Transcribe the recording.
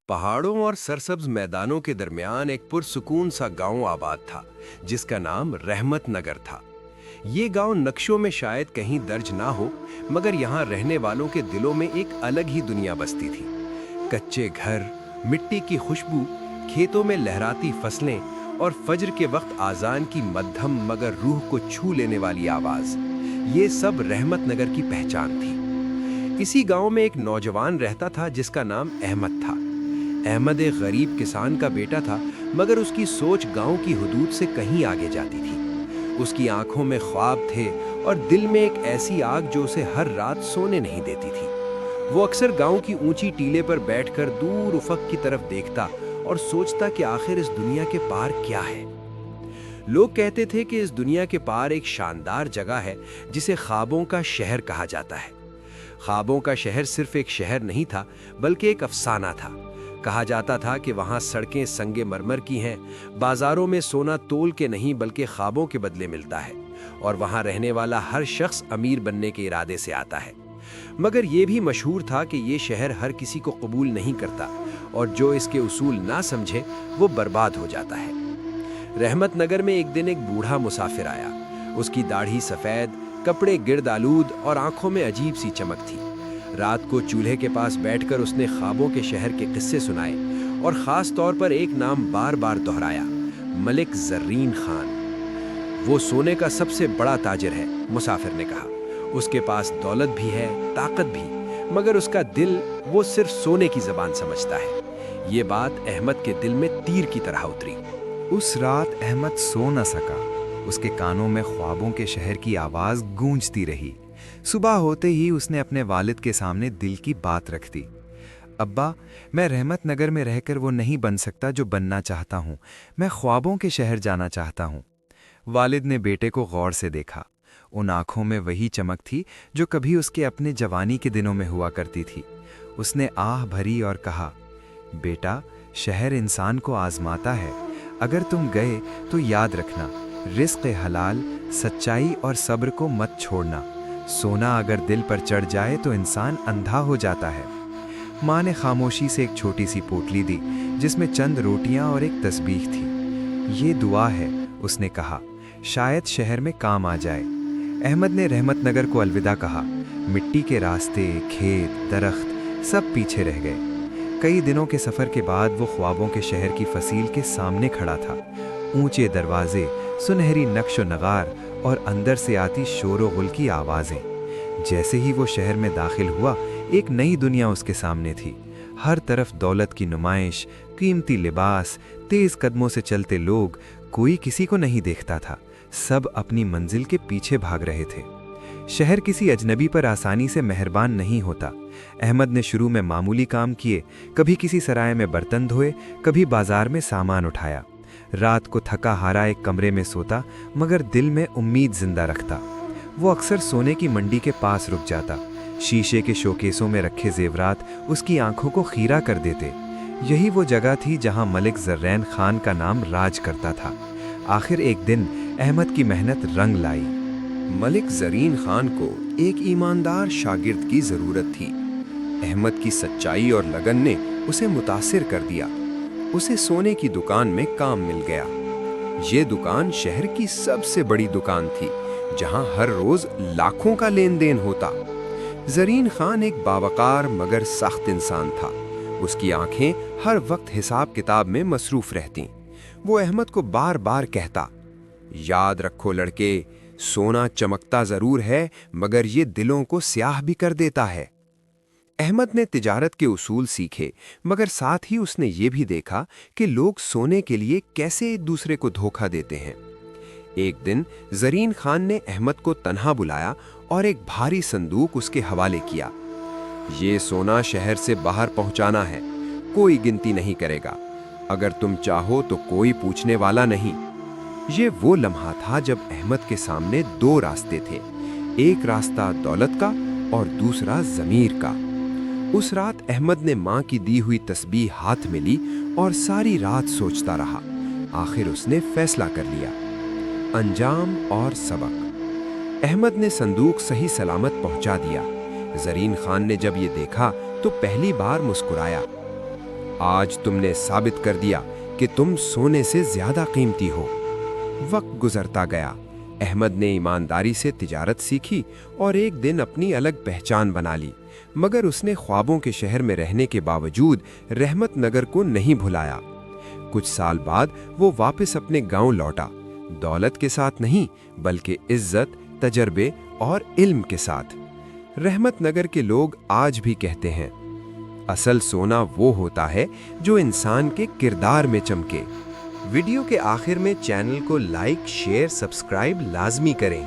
पहाड़ों और सरसब्ज मैदानों के दरमियान एक पुरसुकून सा गांव आबाद था जिसका नाम रहमत नगर था। ये गांव नक्शों में शायद कहीं दर्ज ना हो, मगर यहाँ रहने वालों के दिलों में एक अलग ही दुनिया बसती थी। कच्चे घर, मिट्टी की खुशबू, खेतों में लहराती फसलें और फज्र के वक्त आजान की मध्यम मगर रूह को छू लेने वाली आवाज, ये सब रहमत नगर की पहचान थी। इसी गांव में एक नौजवान रहता था जिसका नाम अहमद था। अहमद एक गरीब किसान का बेटा था, मगर उसकी सोच गांव की हुदूद से कहीं आगे जाती थी। उसकी आंखों में ख्वाब थे और दिल में एक ऐसी आग जो उसे हर रात सोने नहीं देती थी। वो अक्सर गांव की ऊंची टीले पर बैठकर दूर उफक की तरफ देखता और सोचता कि आखिर इस दुनिया के पार क्या है। लोग कहते थे कि इस दुनिया के पार एक शानदार जगह है जिसे ख्वाबों का शहर कहा जाता है। ख्वाबों का शहर सिर्फ एक शहर नहीं था, बल्कि एक अफसाना था। कहा जाता था कि वहाँ सड़कें संगे मरमर की हैं, बाजारों में सोना तोल के नहीं बल्कि ख्वाबों के बदले मिलता है, और वहाँ रहने वाला हर शख्स अमीर बनने के इरादे से आता है। मगर ये भी मशहूर था कि ये शहर हर किसी को कबूल नहीं करता, और जो इसके उसूल ना समझे वो बर्बाद हो जाता है। रहमत नगर में एक दिन एक बूढ़ा मुसाफिर आया। उसकी दाढ़ी सफ़ेद, कपड़े गिर्द आलूद और आंखों में अजीब सी चमक थी। रात को चूल्हे के पास बैठकर उसने ख्वाबों के शहर के किस्से सुनाए, और ख़ास तौर पर एक नाम बार बार दोहराया, मलिक ज़र्रीन खान। वो सोने का सबसे बड़ा ताजिर है, मुसाफिर ने कहा। उसके पास दौलत भी है, ताकत भी, मगर उसका दिल वो सिर्फ सोने की ज़बान समझता है। ये बात अहमद के दिल में तीर की तरह उतरी। उस रात अहमद सो न सका। उसके कानों में ख्वाबों के शहर की आवाज़ गूंजती रही। सुबह होते ही उसने अपने वालिद के सामने दिल की बात रख दी। अब्बा, मैं रहमत नगर में रहकर वो नहीं बन सकता जो बनना चाहता हूँ। मैं ख्वाबों के शहर जाना चाहता हूँ। वालिद ने बेटे को गौर से देखा। उन आँखों में वही चमक थी जो कभी उसके अपने जवानी के दिनों में हुआ करती थी। उसने आह भरी और कहा, बेटा, शहर इंसान को आजमाता है। अगर तुम गए तो याद रखना, रिस्क हलाल, सच्चाई और सब्र को मत छोड़ना। सोना अगर दिल पर चढ़ जाए तो इंसान अंधा हो जाता है। माँ ने खामोशी से एक छोटी सी पोटली दी जिसमें चंद रोटियां और एक तस्बीह थी। ये दुआ है, उसने कहा, शायद शहर में काम आ जाए। अहमद ने रहमत नगर को अलविदा कहा। मिट्टी के रास्ते, खेत, दरख्त सब पीछे रह गए। कई दिनों के सफ़र के बाद वो ख्वाबों के शहर की फसील के सामने खड़ा था। ऊंचे दरवाजे, सुनहरी नक्श नगार और अंदर से आती शोर गुल की आवाज़ें। जैसे ही वो शहर में दाखिल हुआ, एक नई दुनिया उसके सामने थी। हर तरफ दौलत की नुमाइश, कीमती लिबास, तेज़ कदमों से चलते लोग। कोई किसी को नहीं देखता था। सब अपनी मंजिल के पीछे भाग रहे थे। शहर किसी अजनबी पर आसानी से मेहरबान नहीं होता। अहमद ने शुरू में मामूली काम किए, कभी किसी सराय में बर्तन धोए, कभी बाजार में सामान उठाया। रात को थका हारा एक कमरे में सोता, मगर दिल में उम्मीद जिंदा रखता। वो अक्सर सोने की मंडी के पास रुक जाता। शीशे के शोकेसों में रखे जेवरात उसकी आंखों को खीरा कर देते। यही वो जगह थी जहां मलिक ज़र्रीन खान का नाम राज करता था। आखिर एक दिन अहमद की मेहनत रंग लाई। मलिक ज़रीन खान को एक ईमानदार शागिर्द की ज़रूरत थी। अहमद की सच्चाई और लगन ने उसे मुतासिर कर दिया। उसे सोने की दुकान में काम मिल गया। ये दुकान शहर की सबसे बड़ी दुकान थी, जहां हर रोज लाखों का लेन देन होता। ज़रीन खान एक बावकार मगर सख्त इंसान था। उसकी आंखें हर वक्त हिसाब किताब में मसरूफ रहतीं। वो अहमद को बार बार कहता, याद रखो लड़के, सोना चमकता जरूर है, मगर ये दिलों को स्याह भी कर देता है। अहमद ने तिजारत के उसूल सीखे, मगर साथ ही उसने ये भी देखा कि लोग सोने के लिए कैसे एक दूसरे को धोखा देते हैं। एक दिन ज़रीन खान ने अहमद को तन्हा बुलाया और एक भारी संदूक उसके हवाले किया। ये सोना शहर से बाहर पहुंचाना है, कोई गिनती नहीं करेगा। अगर तुम चाहो तो कोई पूछने वाला नहीं। ये वो लम्हा था जब अहमद के सामने दो रास्ते थे, एक रास्ता दौलत का और दूसरा ज़मीर का। उस रात अहमद ने माँ की दी हुई तस्बीह हाथ में ली और सारी रात सोचता रहा। आखिर उसने फैसला कर लिया, अंजाम और सबक। अहमद ने संदूक सही सलामत पहुंचा दिया। ज़रीन खान ने जब ये देखा तो पहली बार मुस्कुराया। آج تم نے ثابت کر دیا کہ تم سونے سے زیادہ قیمتی ہو۔ وقت گزرتا گیا، احمد نے ایمانداری سے تجارت سیکھی اور ایک دن اپنی الگ پہچان بنا لی، مگر اس نے خوابوں کے شہر میں رہنے کے باوجود رحمت نگر کو نہیں بھلایا۔ کچھ سال بعد وہ واپس اپنے گاؤں لوٹا، دولت کے ساتھ نہیں بلکہ عزت، تجربے اور علم کے ساتھ۔ رحمت نگر کے لوگ آج بھی کہتے ہیں، اصل سونا وہ ہوتا ہے جو انسان کے کردار میں چمکے۔ ویڈیو کے آخر میں چینل کو لائک، شیئر، سبسکرائب لازمی کریں۔